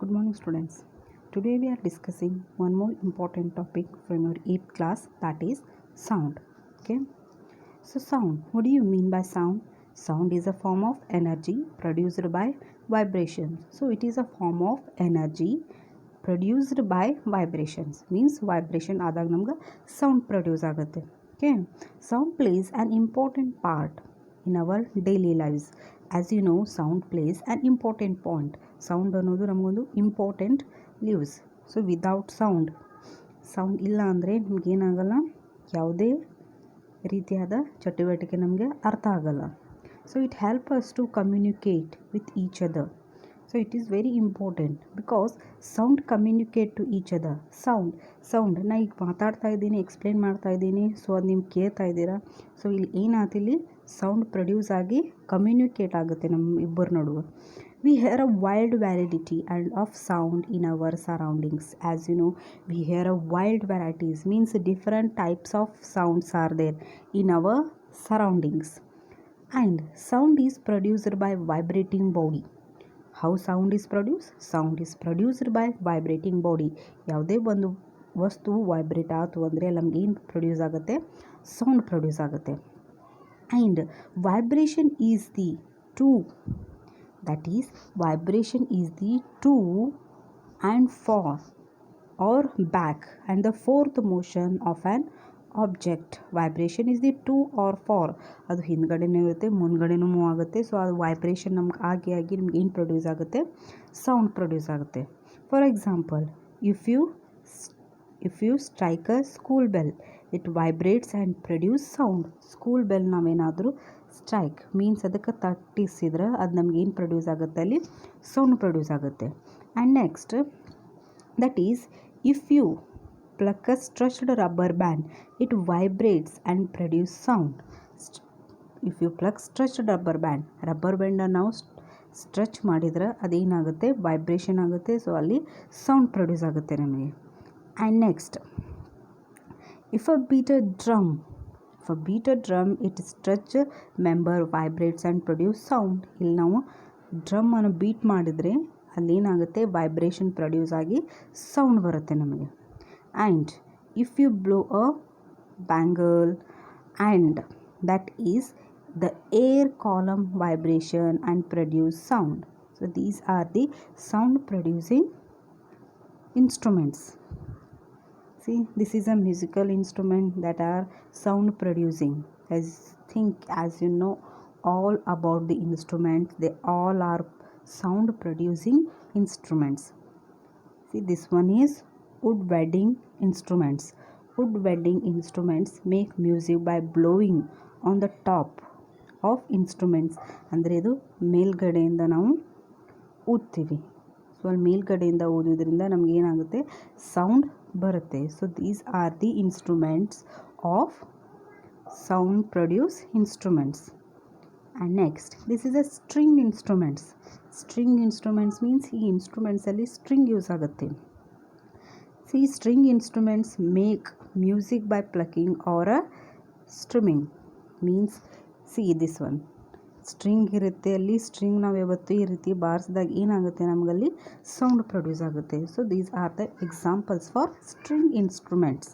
Good morning, students. Today we are discussing one more important topic from your 8th class, that is sound. Okay. So, sound. What do you mean by sound? Sound is a form of energy produced by vibrations. So, it is a form of energy produced by vibrations. Means vibration ಆದಾಗ ನಮ್ಗೆ sound produce ಆಗುತ್ತೆ. Okay. Sound plays an important part in our daily lives. As you know, sound plays an important point. Sound ಅನ್ನೋದು ನಮಗೊಂದು important leaves. So without sound ಇಲ್ಲ ಅಂದರೆ ನಮಗೇನಾಗಲ್ಲ, ಯಾವುದೇ ರೀತಿಯಾದ ಚಟುವಟಿಕೆ ನಮಗೆ ಅರ್ಥ ಆಗಲ್ಲ. So it help us to communicate with each other. So it is very important because sound communicate to each other. Sound ನಾ ಈಗ ಮಾತಾಡ್ತಾ ಇದ್ದೀನಿ, ಎಕ್ಸ್ಪ್ಲೇನ್ ಮಾಡ್ತಾ ಇದ್ದೀನಿ, ಸೊ ಅದು ನೀವು ಕೇಳ್ತಾ ಇದ್ದೀರಾ. ಸೊ ಇಲ್ಲಿ ಏನಾಗ್ತಿಲ್ಲಿ ಸೌಂಡ್ ಪ್ರೊಡ್ಯೂಸ್ ಆಗಿ ಕಮ್ಯುನಿಕೇಟ್ ಆಗುತ್ತೆ ನಮ್ಮ ಇಬ್ಬರ ನಡುವೆ. We hear a wide variety and of sound in our surroundings. As you know, we hear a wide varieties, means different types of sounds are there in our surroundings. And sound is produced by vibrating body. How sound is produced? Sound is produced by vibrating body. ಯಾವುದೇ ಒಂದು ವಸ್ತು vibrate ಆಯಿತು ಅಂದರೆ ನಮ್ಗೆ ಏನು produce ಆಗುತ್ತೆ? Sound produce ಆಗುತ್ತೆ. And vibration is the two. That is, vibration is the to and for or back and the fourth motion of an object. Vibration is the to or for. ಅದು ಹಿಂದ್ಗಡೆನೂ ಇರುತ್ತೆ, ಮುಂದ್ಗಡೆನೂ move ಆಗುತ್ತೆ. So ಅದು vibration ನಮ್ಗೆ ಆಗಿ ನಿಮ್ಗೆ ಏನು ಪ್ರೊಡ್ಯೂಸ್ ಆಗುತ್ತೆ? ಸೌಂಡ್ ಪ್ರೊಡ್ಯೂಸ್ ಆಗುತ್ತೆ. For example, if you strike a school bell, it vibrates and produce sound. School bell ನಾವೇನಾದರೂ ಸ್ಟ್ರೈಕ್ ಮೀನ್ಸ್ ಅದಕ್ಕೆ ತಟ್ಟಿಸಿದ್ರೆ ಅದು ನಮ್ಗೆ ಏನು ಪ್ರೊಡ್ಯೂಸ್ ಆಗುತ್ತೆ? ಅಲ್ಲಿ ಸೌಂಡ್ ಪ್ರೊಡ್ಯೂಸ್ ಆಗುತ್ತೆ. And next, that is if you pluck a stretched rubber band, it vibrates and produce sound. If you pluck stretched rubber ಬ್ಯಾಂಡನ್ನು ನಾವು ಸ್ಟ್ರೆಚ್ ಮಾಡಿದ್ರೆ ಅದೇನಾಗುತ್ತೆ? ವೈಬ್ರೇಷನ್ ಆಗುತ್ತೆ. ಸೊ ಅಲ್ಲಿ ಸೌಂಡ್ ಪ್ರೊಡ್ಯೂಸ್ ಆಗುತ್ತೆ ನಮಗೆ. And next, if a beat a drum, it stretch member vibrates and produce sound. ಇಲ್ಲಿ ನಾವು ಡ್ರಮ್ಮನ್ನು ಬೀಟ್ ಮಾಡಿದರೆ ಅಲ್ಲೇನಾಗುತ್ತೆ? ವೈಬ್ರೇಷನ್ ಪ್ರೊಡ್ಯೂಸ್ ಆಗಿ ಸೌಂಡ್ ಬರುತ್ತೆ ನಮಗೆ. And if you blow a bangle and that is the air column vibration and produce sound. So these are the sound producing instruments. See, this is a musical instrument that are sound producing. As you know all about the instruments, they all are sound producing instruments. See, this one is woodwinding instruments. Woodwinding instruments make music by blowing on the top of instruments. ಅಂದರೆ ಇದು ಮೇಲ್ಗಡೆಯಿಂದ ನಾವು ಊದ್ತೀವಿ. So ಅಲ್ಲಿ ಮೇಲ್ಗಡೆಯಿಂದ ಓದೋದ್ರಿಂದ ನಮ್ಗೆ ಏನಾಗುತ್ತೆ? Sound ಬರುತ್ತೆ. So these are the instruments of sound produce instruments. And next, this is a string instruments. String instruments means ಈ ಇನ್ಸ್ಟ್ರೂಮೆಂಟ್ಸಲ್ಲಿ ಸ್ಟ್ರಿಂಗ್ ಯೂಸ್ ಆಗುತ್ತೆ. See, string instruments make music by plucking or a strumming. Means see this one string ಇರುತ್ತೆ, ಅಲ್ಲಿ string ನಾವು ಯಾವತ್ತೂ ಈ ರೀತಿ ಬಾರಿಸಿದಾಗ ಏನಾಗುತ್ತೆ? ನಮಗಲ್ಲಿ ಸೌಂಡ್ ಪ್ರೊಡ್ಯೂಸ್ ಆಗುತ್ತೆ. So these are the examples for string instruments.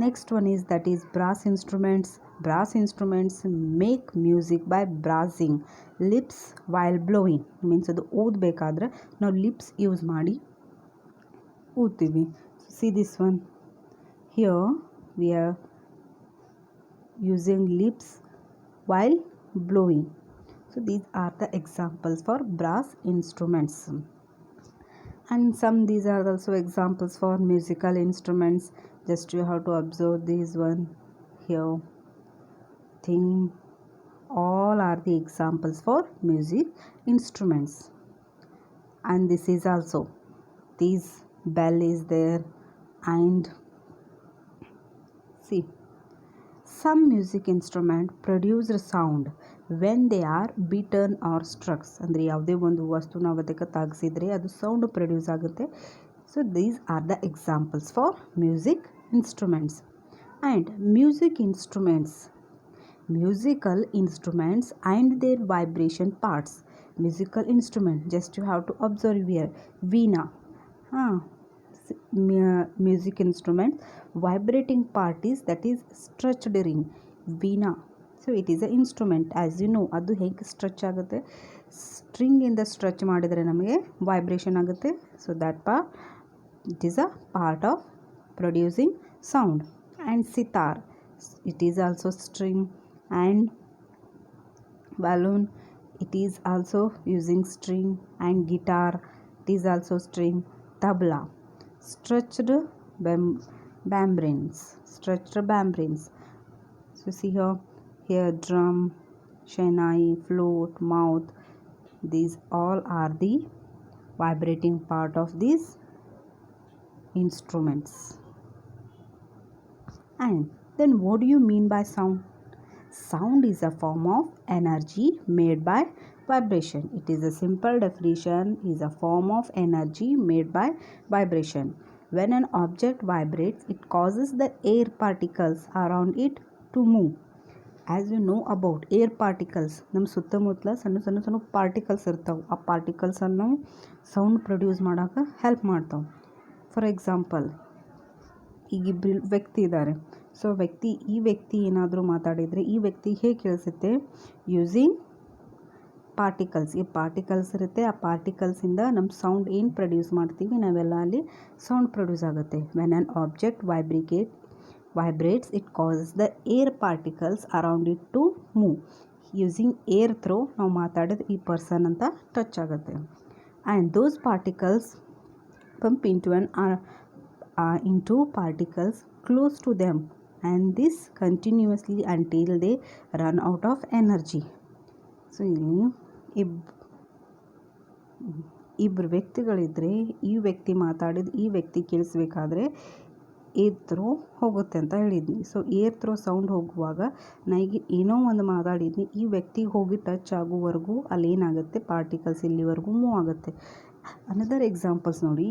Next one is that is brass instruments. Brass instruments make music by brassing lips while blowing. Means ಅದು ಊದಬೇಕಾದ್ರೆ ನಾವು ಲಿಪ್ಸ್ ಯೂಸ್ ಮಾಡಿ ಊದ್ತೀವಿ. See this one here we are using lips while blowing. So these are the examples for brass instruments. And these are also examples for musical instruments. Just you have to observe these one here. All are the examples for music instruments. And this is also, this bell is there. And see, some music instrument produce sound when they are beaten or struck. ಅಂದರೆ ಯಾವುದೇ ಒಂದು ವಸ್ತು ನಾವು ಅದಕ್ಕೆ ತಾಗಿಸಿದ್ರೆ ಅದು sound produce ಆಗುತ್ತೆ. So these are the examples for music instruments. And musical instruments and their vibration parts. Musical instrument, just you have to observe here. Veena, music instrument. Vibrating part is that is stretched ring. Veena, so it is a instrument. As you know, ಅದು ಹೇಗೆ stretch ಆಗುತ್ತೆ, string ಇಂದ stretch ಮಾಡಿದರೆ ನಮಗೆ vibration ಆಗುತ್ತೆ. So that part it is a part of producing sound. And sitar, it is also string. And balloon, it is also using string. And guitar, it is also string. Tabla, stretched membranes, stretched membranes. So see here drum, shehnai, flute, mouth, these all are the vibrating part of these instruments. And then what do you mean by sound? Sound is a form of energy made by vibration. It is a simple definition, is a form of energy made by vibration. When an object vibrates, it causes the air particles around it to move. As you know about air particles, ನಮ್ಮ ಸುತ್ತಮುತ್ತಲ ಸಣ್ಣ ಸಣ್ಣ ಸಣ್ಣ particles ಇರ್ತಾವೆ. ಆ ಪಾರ್ಟಿಕಲ್ಸನ್ನು ನಾವು sound produce ಮಾಡೋಕೆ help ಮಾಡ್ತಾವೆ. ಫಾರ್ ಎಕ್ಸಾಂಪಲ್, ಈಗ ಇಬ್ಬರು ವ್ಯಕ್ತಿ ಇದ್ದಾರೆ. ಸೊ ಈ ವ್ಯಕ್ತಿ ಏನಾದರೂ ಮಾತಾಡಿದರೆ ಈ ವ್ಯಕ್ತಿ ಹೇಗೆ ಕೇಳಿಸುತ್ತೆ? Using particles. ಈ ಪಾರ್ಟಿಕಲ್ಸ್ ಇರುತ್ತೆ, ಆ ಪಾರ್ಟಿಕಲ್ಸಿಂದ ನಮ್ಮ ಸೌಂಡ್ ಏನು ಪ್ರೊಡ್ಯೂಸ್ ಮಾಡ್ತೀವಿ ನಾವೆಲ್ಲ ಅಲ್ಲಿ ಸೌಂಡ್ ಪ್ರೊಡ್ಯೂಸ್ ಆಗುತ್ತೆ. When on object vibrates, it causes the air particles around it to move. Using air through ನಾವು ಮಾತಾಡಿದ ಈ ಪರ್ಸನ್ ಅಂತ ಟಚ್ ಆಗುತ್ತೆ. And those particles pump into particles close to them, and this continuously until they run out of energy. So ಇಲ್ಲಿ ಇಬ್ಬರು ವ್ಯಕ್ತಿಗಳಿದ್ದರೆ ಈ ವ್ಯಕ್ತಿ ಮಾತಾಡಿದ ಈ ವ್ಯಕ್ತಿ ಕೇಳಿಸ್ಬೇಕಾದ್ರೆ ಏರ್ ಥ್ರೋ ಹೋಗುತ್ತೆ ಅಂತ ಹೇಳಿದ್ನಿ. ಸೊ ಏರ್ ಥ್ರೋ ಸೌಂಡ್ ಹೋಗುವಾಗ ನನಗೆ ಏನೋ ಒಂದು ಮಾತಾಡಿದ್ನಿ, ಈ ವ್ಯಕ್ತಿಗೆ ಹೋಗಿ ಟಚ್ ಆಗುವವರೆಗೂ ಅಲ್ಲೇನಾಗುತ್ತೆ, ಪಾರ್ಟಿಕಲ್ಸ್ ಇಲ್ಲಿವರೆಗೂ ಮೂವ್ ಆಗುತ್ತೆ. ಅನದರ್ ಎಕ್ಸಾಂಪಲ್ಸ್ ನೋಡಿ,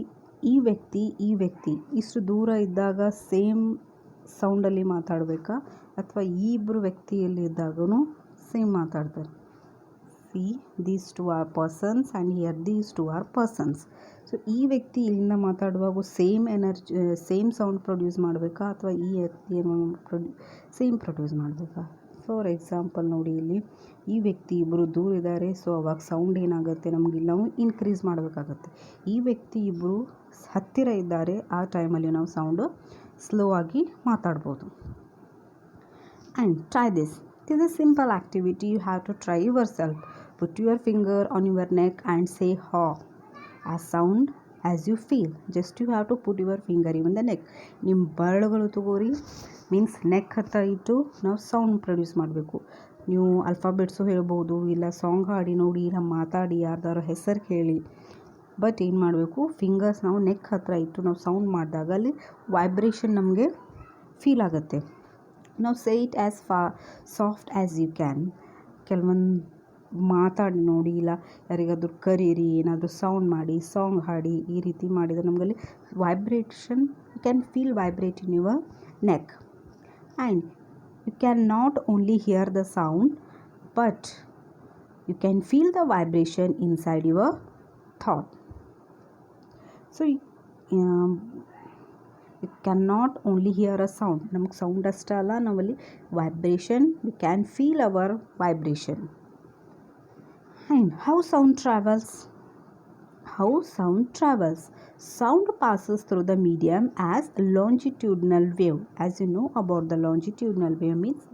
ಈ ವ್ಯಕ್ತಿ ಇಷ್ಟು ದೂರ ಇದ್ದಾಗ ಸೇಮ್ ಸೌಂಡಲ್ಲಿ ಮಾತಾಡಬೇಕಾ, ಅಥವಾ ಈ ಇಬ್ಬರು ವ್ಯಕ್ತಿಯಲ್ಲಿ ಇದ್ದಾಗೂ ಸೇಮ್ ಮಾತಾಡ್ತಾರೆ. See, these two are persons and here these two are persons. So ಈ ವ್ಯಕ್ತಿ ಇಲ್ಲಿಂದ ಮಾತಾಡುವಾಗ ಸೇಮ್ ಸೌಂಡ್ ಪ್ರೊಡ್ಯೂಸ್ ಮಾಡಬೇಕಾ, ಅಥವಾ ಈ ವ್ಯಕ್ತಿ ಸೇಮ್ ಪ್ರೊಡ್ಯೂಸ್ ಮಾಡಬೇಕಾ? ಫಾರ್ ಎಕ್ಸಾಂಪಲ್ ನೋಡಿ, ಇಲ್ಲಿ ಈ ವ್ಯಕ್ತಿ ಇಬ್ಬರು ದೂರ ಇದ್ದಾರೆ. ಸೊ ಅವಾಗ ಸೌಂಡ್ ಏನಾಗುತ್ತೆ, ನಮಗೆ ನಾವು ಇನ್ಕ್ರೀಸ್ ಮಾಡಬೇಕಾಗತ್ತೆ. ಈ ವ್ಯಕ್ತಿ ಇಬ್ಬರು ಹತ್ತಿರ ಇದ್ದಾರೆ, ಆ ಟೈಮಲ್ಲಿ ನಾವು ಸೌಂಡು ಸ್ಲೋ ಆಗಿ ಮಾತಾಡ್ಬೋದು. And try this. It is a simple activity. You have to try yourself. Put your finger on your neck and say ha as sound as you feel. Just you have to put your finger even the neck. ನಿಮ್ಮ ಬೆರಳುಗಳು ತಗೋರಿ, means neck ಹತ್ರ ಇಟ್ಟು ನಾವು sound produce ಮಾಡಬೇಕು. ನೀವು ಅಲ್ಫಾಬೆಟ್ಸು ಹೇಳ್ಬೋದು, ಇಲ್ಲ ಸಾಂಗ್ ಹಾಡಿ ನೋಡಿ, ಇಲ್ಲ ಮಾತಾಡಿ ಯಾರ್ದಾರು ಹೆಸರು ಕೇಳಿ. ಬಟ್ ಏನು ಮಾಡಬೇಕು, ಫಿಂಗರ್ಸ್ ನಾವು ನೆಕ್ ಹತ್ರ ಇಟ್ಟು ನಾವು ಸೌಂಡ್ ಮಾಡಿದಾಗ ಅಲ್ಲಿ ವೈಬ್ರೇಷನ್ ನಮಗೆ ಫೀಲ್ ಆಗುತ್ತೆ. ನಾವು say it as soft as you can. ಕೆಲವೊಂದು ಮಾತಾಡಿ ನೋಡಿ, ಇಲ್ಲ ಯಾರಿಗಾದ್ರೂ ಕರೀರಿ, ಏನಾದರೂ ಸೌಂಡ್ ಮಾಡಿ, ಸಾಂಗ್ ಹಾಡಿ, ಈ ರೀತಿ ಮಾಡಿದರೆ ನಮಗಲ್ಲಿ vibration, you can feel vibrate in your neck. And you can not only hear the sound, but you can feel the vibration inside your ಥಾಟ್. So you can not only hear a sound. ನಮಗೆ sound ಅಷ್ಟೇ ಅಲ್ಲ, ನಾವಲ್ಲಿ vibration, we can feel our vibration. And how sound travels? Sound passes through the medium as longitudinal wave. As you know about the longitudinal wave means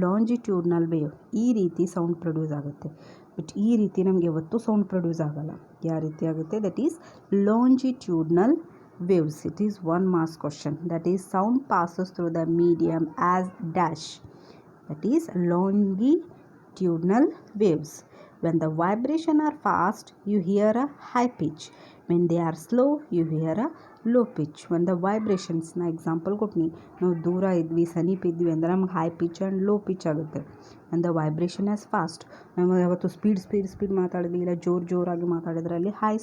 longitudinal wave. ಈ ರೀತಿ sound produce ಆಗುತ್ತೆ. But ಈ ರೀತಿ ನಮಗೆ ಯಾವತ್ತೂ sound produce ಆಗಲ್ಲ. ಯಾವ ರೀತಿ ಆಗುತ್ತೆ? That is longitudinal waves. It is one marks question. That is, sound passes through the medium as dash. That is longitudinal waves. When the vibration are fast, you hear a high pitch. When they are slow, you hear a low pitch. When the vibrations, na example ಕೊಟ್ನಿ, ನಾವು ದೂರ ಇದ್ವಿ, ಸಮೀಪ ಇದ್ವಿ ಅಂದರೆ ನಮ್ಗೆ high pitch and low pitch ಆಗುತ್ತೆ. and the vibration is fast. ನಾವು ಯಾವತ್ತು ಸ್ಪೀಡ್ ಮಾತಾಡಿದ್ವಿ, ಇಲ್ಲ ಜೋರಾಗಿ ಮಾತಾಡಿದ್ರೆ ಅಲ್ಲಿ ಹೈ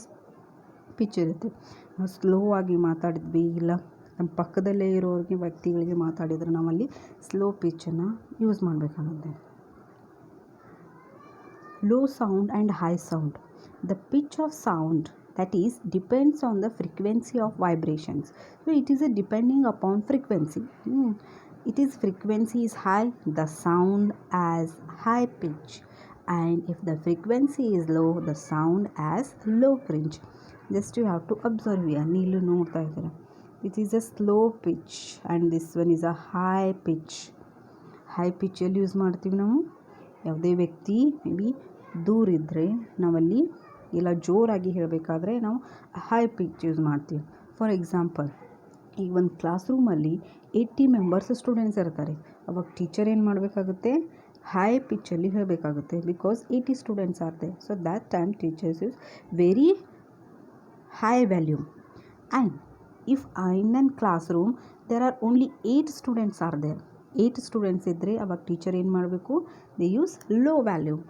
ಪಿಚ್ ಇರುತ್ತೆ. ನಾವು ಸ್ಲೋ ಆಗಿ ಮಾತಾಡಿದ್ವಿ, ಇಲ್ಲ ನಮ್ಮ ಪಕ್ಕದಲ್ಲೇ ಇರೋರಿಗೆ ವ್ಯಕ್ತಿಗಳಿಗೆ ಮಾತಾಡಿದರೆ ನಾವಲ್ಲಿ ಸ್ಲೋ ಪಿಚ್ಚನ್ನು ಯೂಸ್ ಮಾಡಬೇಕಾಗುತ್ತೆ. low sound and high sound. The pitch of sound, that is, depends on the frequency of vibrations. So it is a depending upon frequency. It is frequency is high, the sound as high pitch, and if the frequency is low, the sound as low pitch. Just you have to observe here. Neelu ನೋಡ್ತಾ ಇದ್ದೀರಾ, it is a slow pitch and this one is a high pitch. High ಪಿಚ್ಚಲ್ಲಿ use ಮಾಡ್ತೀವಿ ನಾವು ಯಾವುದೇ ವ್ಯಕ್ತಿ may be ದೂರ ಇದ್ದರೆ ನಾವಲ್ಲಿ ಇಲ್ಲ ಜೋರಾಗಿ ಹೇಳಬೇಕಾದ್ರೆ ನಾವು ಹೈ ಪಿಚ್ ಯೂಸ್ ಮಾಡ್ತೀವಿ. ಫಾರ್ ಎಕ್ಸಾಂಪಲ್, ಈಗ ಒಂದು ಕ್ಲಾಸ್ ರೂಮಲ್ಲಿ 80 ಮೆಂಬರ್ಸ್ ಸ್ಟೂಡೆಂಟ್ಸ್ ಇರ್ತಾರೆ. ಅವಾಗ ಟೀಚರ್ ಏನು ಮಾಡಬೇಕಾಗುತ್ತೆ, ಹೈ ಪಿಚ್ಚಲ್ಲಿ ಹೇಳಬೇಕಾಗುತ್ತೆ, because 80 students are they. So that time teachers use very high volume. And if in a classroom there are only 8 students are there, 8 students ಇದ್ದರೆ ಅವಾಗ ಟೀಚರ್ ಏನು ಮಾಡಬೇಕು, they use low volume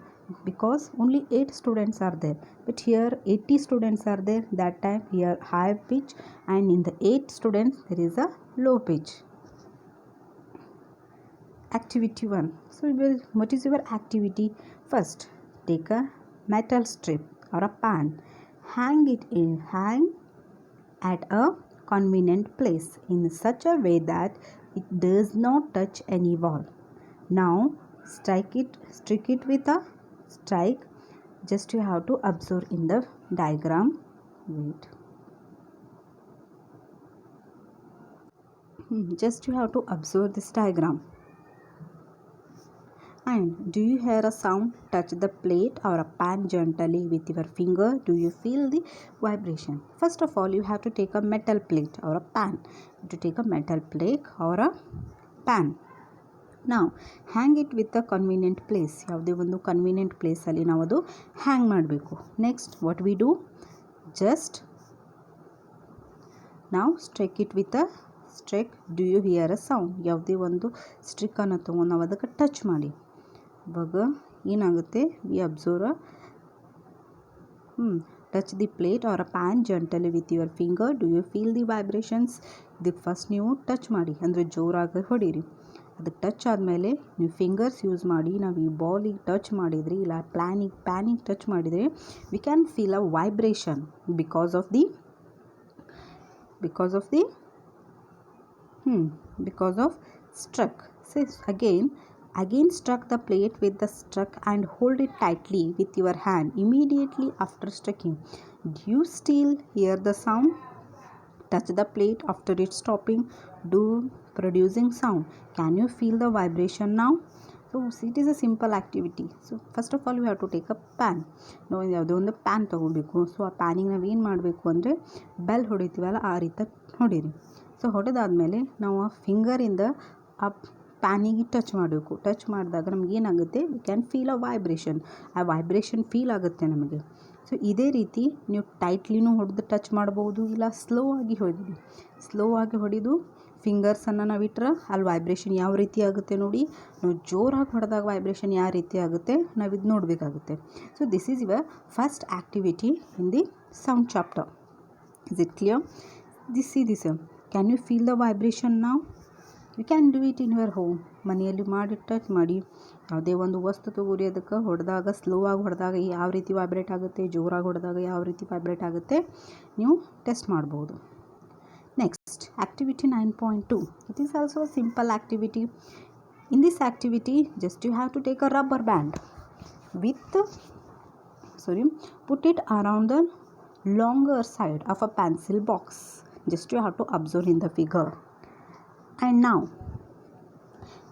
because only 8 students are there. But here 80 students are there, that time here high pitch, and in the 8 students there is a low pitch. Activity 1. So what is your activity? First, take a metal strip or a pan, hang at a convenient place in such a way that it does not touch any wall. Now strike it with a strike. Just you have to observe in the diagram. Wait. Just you have to observe this diagram. And do you hear a sound? Touch the plate or a pan gently with your finger. Do you feel the vibration? First of all, you have to take a metal plate or a pan. To take a metal plate or a pan. Now hang it with a convenient place. ಯಾವುದೇ ಒಂದು convenient ಪ್ಲೇಸಲ್ಲಿ ನಾವು ಅದು hang ಮಾಡಬೇಕು. Next what we do, just ನಾವು strike it with a strike. Do you hear a sound? ಯಾವುದೇ ಒಂದು ಸ್ಟ್ರಿಕ್ಕನ್ನು ತೊಗೊಂಡು ನಾವು ಅದಕ್ಕೆ ಟಚ್ ಮಾಡಿ. ಇವಾಗ ಏನಾಗುತ್ತೆ, we observe touch the plate or a pan gently with your finger. Do you feel the vibrations? ಇದಕ್ಕೆ ಫಸ್ಟ್ ನೀವು ಟಚ್ ಮಾಡಿ, ಅಂದರೆ ಜೋರಾಗಿ ಹೊಡೀರಿ. ಅದಕ್ಕೆ ಟಚ್ ಆದಮೇಲೆ ನೀವು ಫಿಂಗರ್ಸ್ ಯೂಸ್ ಮಾಡಿ ನಾವು ಈ ಬಾಲಿಗೆ ಟಚ್ ಮಾಡಿದರೆ ಇಲ್ಲ ಪ್ಯಾನಿಗೆ ಟಚ್ ಮಾಡಿದರೆ V can feel a vibration because of the struck. So again struck the plate with the struck and hold it tightly with your hand immediately after striking. Do you still hear the sound? Touch the plate after it stopping, do producing sound. Can you feel the vibration now? So it is a simple activity. So first of all, we have to take a pan. ನಾವು ಯಾವುದೋ ಒಂದು PAN ತೊಗೋಬೇಕು. So ಆ ಪ್ಯಾನಿಗೆ ನಾವು ಏನು ಮಾಡಬೇಕು ಅಂದರೆ bell ಹೊಡಿತೀವಲ್ಲ ಆ ರೀತಿ ಹೊಡೀರಿ. ಸೊ ಹೊಡೆದಾದ್ಮೇಲೆ ನಾವು ಆ ಫಿಂಗರಿಂದ ಆ ಪ್ಯಾನಿಗೆ ಟಚ್ ಮಾಡಬೇಕು. ಟಚ್ ಮಾಡಿದಾಗ ನಮ್ಗೆ ಏನಾಗುತ್ತೆ, V can feel a vibration. ಆ ವೈಬ್ರೇಷನ್ ಫೀಲ್ ಆಗುತ್ತೆ ನಮಗೆ. ಸೊ ಇದೇ ರೀತಿ ನೀವು ಟೈಟ್ಲಿನೂ ಹೊಡೆದು ಟಚ್ ಮಾಡ್ಬೋದು, ಇಲ್ಲ ಸ್ಲೋ ಆಗಿ ಹೊಡೆದು ಫಿಂಗರ್ಸನ್ನು ನಾವು ಇಟ್ಟರೆ ಅಲ್ಲಿ ವೈಬ್ರೇಷನ್ ಯಾವ ರೀತಿ ಆಗುತ್ತೆ ನೋಡಿ. ನಾವು ಜೋರಾಗಿ ಹೊಡೆದಾಗ ವೈಬ್ರೇಷನ್ ಯಾವ ರೀತಿ ಆಗುತ್ತೆ ನಾವು ಇದು ನೋಡಬೇಕಾಗುತ್ತೆ. So this is your first activity in the sound chapter. Is it clear? This can you feel the vibration ನಾವು? You can do it in your home. ಮನೆಯಲ್ಲಿ ಮಾಡಿ ಟಚ್ ಮಾಡಿ. ಯಾವುದೇ ಒಂದು ವಸ್ತು ತಗೋರಿ, ಅದಕ್ಕೆ ಹೊಡೆದಾಗ ಸ್ಲೋ ಆಗಿ ಹೊಡೆದಾಗ ಯಾವ ರೀತಿ ವೈಬ್ರೇಟ್ ಆಗುತ್ತೆ, ಜೋರಾಗಿ ಹೊಡೆದಾಗ ಯಾವ ರೀತಿ ವೈಬ್ರೇಟ್ ಆಗುತ್ತೆ ನೀವು ಟೆಸ್ಟ್ ಮಾಡ್ಬೋದು. Next activity 9.2. It is also a simple activity. In this activity just you have to take a rubber band put it around the longer side of a pencil box. Just you have to observe in the figure. And now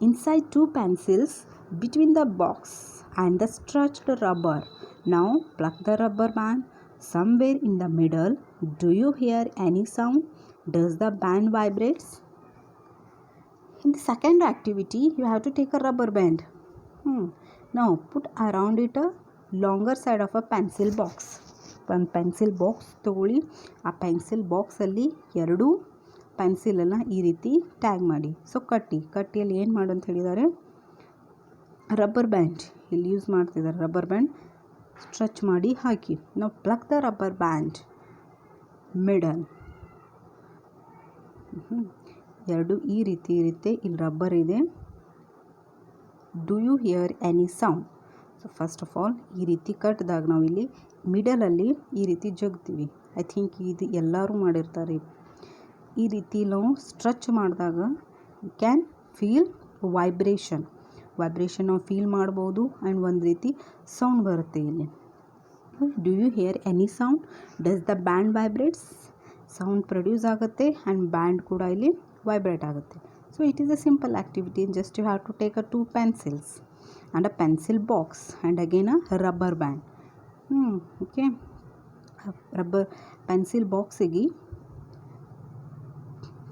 inside 2 pencils between the box and the stretched rubber. Now plug the rubber band somewhere in the middle. Do you hear any sound? Does the band vibrates? In the second activity, you have to take a rubber band. Now put around it a longer side of a pencil box. ಒಂದು pencil box ತೊಗೊಳ್ಳಿ. ಆ pencil ಬಾಕ್ಸಲ್ಲಿ 2 ಪೆನ್ಸಿಲನ್ನು ಈ ರೀತಿ tag ಮಾಡಿ. So ಕಟ್ಟಿಯಲ್ಲಿ ಏನು ಮಾಡು ಅಂತ ಹೇಳಿದ್ದಾರೆ, ರಬ್ಬರ್ ಬ್ಯಾಂಡ್ ಇಲ್ಲಿ ಯೂಸ್ ಮಾಡ್ತಿದ್ದಾರೆ. ರಬ್ಬರ್ ಬ್ಯಾಂಡ್ ಸ್ಟ್ರೆಚ್ ಮಾಡಿ ಹಾಕಿ. ನಾವು plug the rubber band middle. 2 ಈ ರೀತಿ ಇರುತ್ತೆ. ಇಲ್ಲಿ ರಬ್ಬರ್ ಇದೆ. Do you hear any sound? So so first of all ಈ ರೀತಿ ಕಟ್ಟಿದಾಗ ನಾವಿಲ್ಲಿ ಮಿಡಲಲ್ಲಿ ಈ ರೀತಿ ಜಗ್ತೀವಿ. ಐ ಥಿಂಕ್ ಇದು ಎಲ್ಲರೂ ಮಾಡಿರ್ತಾರೆ. ಈ ರೀತಿ ನಾವು ಸ್ಟ್ರೆಚ್ ಮಾಡಿದಾಗ ಯು ಕ್ಯಾನ್ ಫೀಲ್ ವೈಬ್ರೇಷನ್ ನಾವು ಫೀಲ್ ಮಾಡ್ಬೋದು ಆ್ಯಂಡ್ ಒಂದು ರೀತಿ ಸೌಂಡ್ ಬರುತ್ತೆ ಇಲ್ಲಿ. Do you hear any sound? Does the band vibrates? Sound produce ಆಗುತ್ತೆ ಆ್ಯಂಡ್ ಬ್ಯಾಂಡ್ ಕೂಡ ಇಲ್ಲಿ ವೈಬ್ರೇಟ್ ಆಗುತ್ತೆ. So it is a simple activity. Just you have to take a 2 pencils and a pencil box and again a rubber band. Okay, rubber pencil ಬಾಕ್ಸಿಗೆ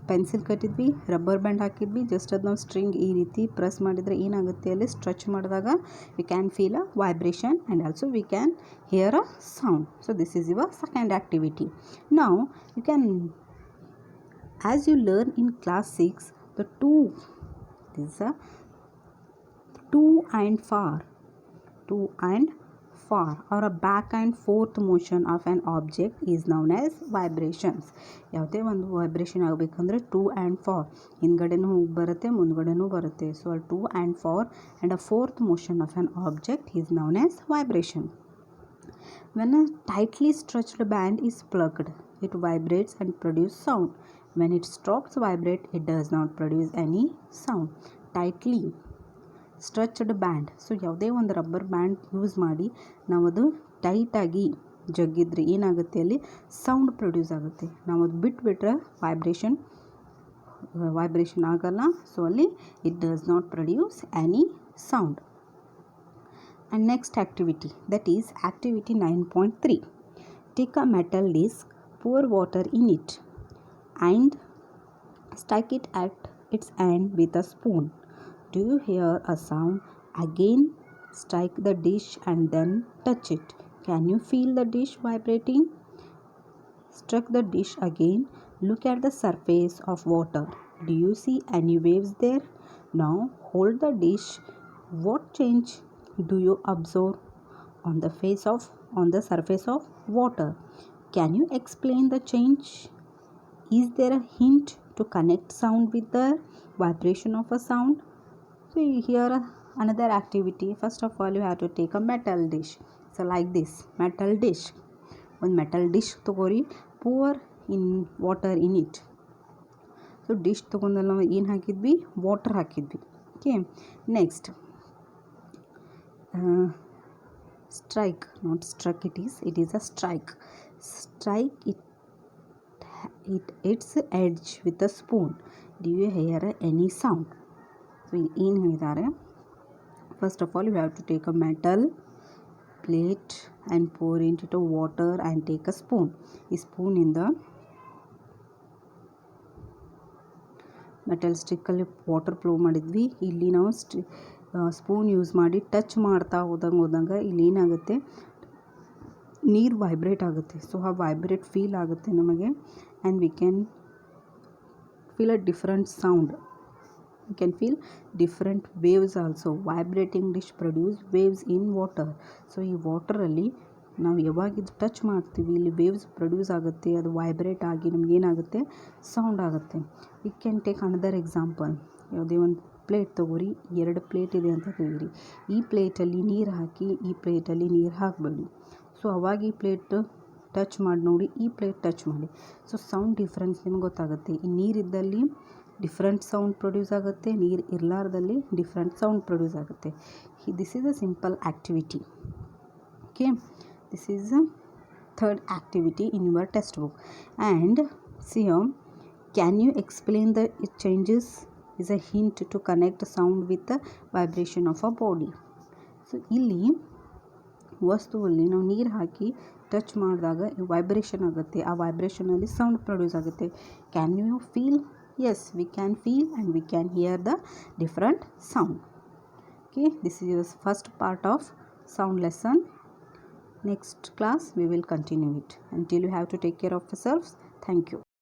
pencil ಕಟ್ಟಿದ್ವಿ, rubber band ಹಾಕಿದ್ವಿ. Just ಅದು ನಾವು string ಈ ರೀತಿ press ಮಾಡಿದರೆ ಏನಾಗುತ್ತೆ, ಅಲ್ಲಿ ಸ್ಟ್ರೆಚ್ ಮಾಡಿದಾಗ we can feel a vibration and also we can hear a sound. So this is your second activity. Now you can, as you learn in class 6, the to and far or a back and forth motion of an object is known as vibrations. ಯಾವುದೇ ಒಂದು vibration ಆಗಬೇಕಂದ್ರೆ to and for, ಹಿಂದ್ಗಡೆನೂ ಹೋಗಿ ಬರುತ್ತೆ, ಮುಂದ್ಗಡೆನೂ ಬರುತ್ತೆ. So ಅಲ್ಲಿ to and fro and a forth motion of an object is known as vibration. When a tightly stretched band is plucked, it vibrates and produces sound. When it stops vibrate, it does not produce any sound. Tightly stretched band. So ಯಾವುದೇ ಒಂದು rubber band use ಮಾಡಿ ನಾವು ಅದು ಟೈಟಾಗಿ ಜಗ್ಗಿದ್ರೆ ಏನಾಗುತ್ತೆ, ಅಲ್ಲಿ sound produce ಆಗುತ್ತೆ. ನಾವು ಅದು ಬಿಟ್ಬಿಟ್ರೆ ವೈಬ್ರೇಷನ್ ಆಗಲ್ಲ. ಸೊ ಅಲ್ಲಿ it does not produce any sound. And next activity, that is activity 9.3. Take a metal disc, pour water in it and strike it at its end with a spoon. Do you hear a sound? Again, strike the dish and then touch it. Can you feel the dish vibrating? Struck the dish again. Look at the surface of water. Do you see any waves there? Now hold the dish. What change do you observe on the surface of water? Can you explain the change? Is there a hint to connect sound with the vibration of a sound? So here another activity. First of all, you have to take a metal dish. So like this metal dish, ಒಂದು metal dish ತೊಗೊರಿ, pour in water in it. So dish ತೊಗೊಂಡಲ್ಲಿ ನಾವು ಏನು ಹಾಕಿದ್ವಿ, water ಹಾಕಿದ್ವಿ. Okay, next strike, not struck, it is a strike. Strike its edge with a spoon. Do you hear any sound? So ಏನು ಹೇಳಿದ್ದಾರೆ, first of all you have to take a metal plate and pour it water and take a spoon. ಈ ಸ್ಪೂನಿಂದ metal ಸ್ಟಿಕ್ಕಲ್ಲಿ water flow ಮಾಡಿದ್ವಿ. ಇಲ್ಲಿ ನಾವು spoon use ಮಾಡಿ touch ಮಾಡ್ತಾ ಹೋದಂಗೆ ಇಲ್ಲಿ ಏನಾಗುತ್ತೆ, ನೀರು ವೈಬ್ರೇಟ್ ಆಗುತ್ತೆ. ಸೊ ಆ ವೈಬ್ರೇಟ್ ಫೀಲ್ ಆಗುತ್ತೆ ನಮಗೆ and we can feel a different sound. You can feel different waves also. Vibrating dish produce waves in water. So ಈ ವಾಟರಲ್ಲಿ ನಾವು ಯಾವಾಗ ಇದು ಟಚ್ ಮಾಡ್ತೀವಿ, ಇಲ್ಲಿ ವೇವ್ಸ್ ಪ್ರೊಡ್ಯೂಸ್ ಆಗುತ್ತೆ, ಅದು ವೈಬ್ರೇಟ್ ಆಗಿ ನಮ್ಗೆ ಏನಾಗುತ್ತೆ, ಸೌಂಡ್ ಆಗುತ್ತೆ. We can take another example. ಯಾವುದೇ ಒಂದು ಪ್ಲೇಟ್ ತೊಗೊರಿ, 2 ಪ್ಲೇಟ್ ಇದೆ ಅಂತ ತಿಳಿರಿ. ಈ ಪ್ಲೇಟಲ್ಲಿ ನೀರು ಹಾಕಿ, ಈ ಪ್ಲೇಟಲ್ಲಿ ನೀರು ಹಾಕಬೇಡಿ. ಸೊ ಅವಾಗ ಈ ಪ್ಲೇಟ್ ಟಚ್ ಮಾಡಿ ನೋಡಿ, ಈ ಪ್ಲೇಟ್ ಟಚ್ ಮಾಡಿ. ಸೊ ಸೌಂಡ್ ಡಿಫ್ರೆನ್ಸ್ ನಿಮ್ಗೆ ಗೊತ್ತಾಗುತ್ತೆ. ಈ ನೀರಿದ್ದಲ್ಲಿ ಡಿಫ್ರೆಂಟ್ ಸೌಂಡ್ ಪ್ರೊಡ್ಯೂಸ್ ಆಗುತ್ತೆ, ನೀರು ಇರಲಾರ್ದಲ್ಲಿ ಡಿಫ್ರೆಂಟ್ ಸೌಂಡ್ ಪ್ರೊಡ್ಯೂಸ್ ಆಗುತ್ತೆ. This is a simple activity. Okay, this is a third activity in your textbook. And see can you explain the it changes is a hint to connect sound with the vibration of a body. So ಇಲ್ಲಿ ವಸ್ತುವಲ್ಲಿ ನಾವು ನೀರು ಹಾಕಿ touch ಮಾಡಿದಾಗ vibration ಆಗುತ್ತೆ, ಆ ವೈಬ್ರೇಷನಲ್ಲಿ sound produce ಆಗುತ್ತೆ. Can you feel? Yes, we can feel and we can hear the different sound. Okay, this is the first part of sound lesson. Next class we will continue it. Until you have to take care of yourselves. Thank you.